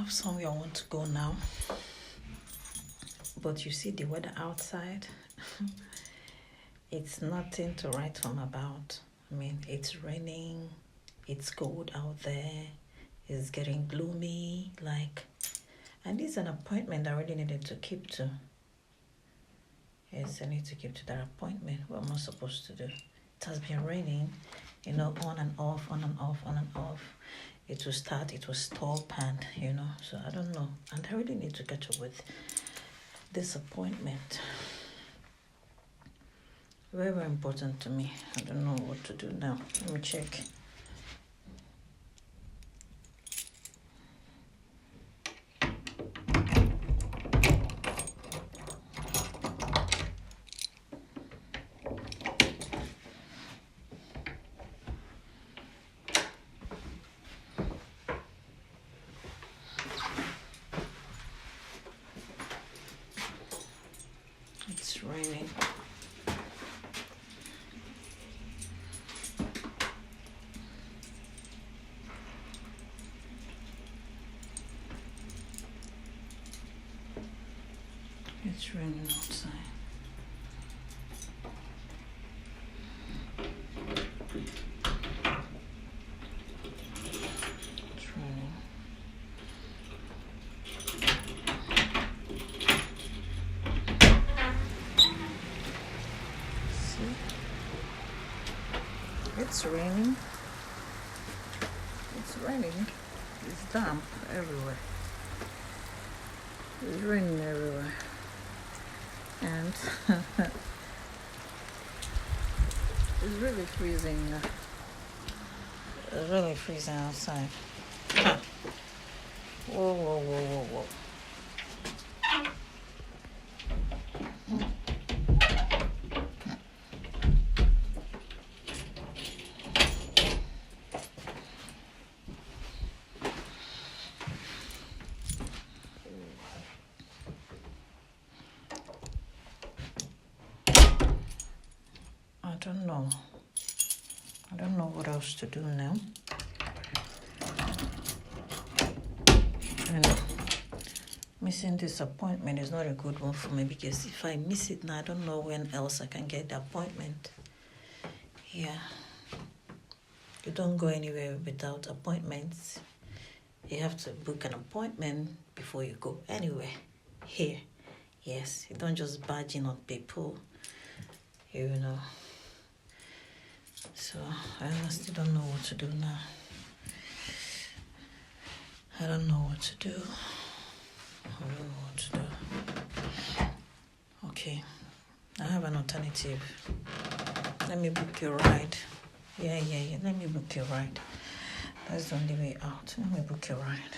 have somewhere I want to go now. But you see the weather outside. It's nothing to write home about. I mean, it's raining, it's cold out there, it's getting gloomy, and this is an appointment I really needed to keep to. Yes, I need to keep to that appointment. What am I supposed to do? It has been raining, on and off, on and off, on and off. It will start, it will stop, and, so I don't know. And I really need to catch up with this appointment. Very, very important to me. I don't know what to do now. Let me check. It's raining. It's raining outside. It's raining. See? It's raining. It's raining. It's damp everywhere. It's raining everywhere. And it's really freezing. It's really freezing outside. Whoa, whoa, whoa, whoa, whoa. I don't know what else to do now. And missing this appointment is not a good one for me, because if I miss it now, I don't know when else I can get the appointment. Yeah. You don't go anywhere without appointments. You have to book an appointment before you go anywhere. Here. Yes. You don't just barge in on people. So I honestly don't know what to do now. I don't know what to do. Okay. I have an alternative. Let me book your ride. Yeah. Let me book your ride. That's the only way out. Let me book your ride.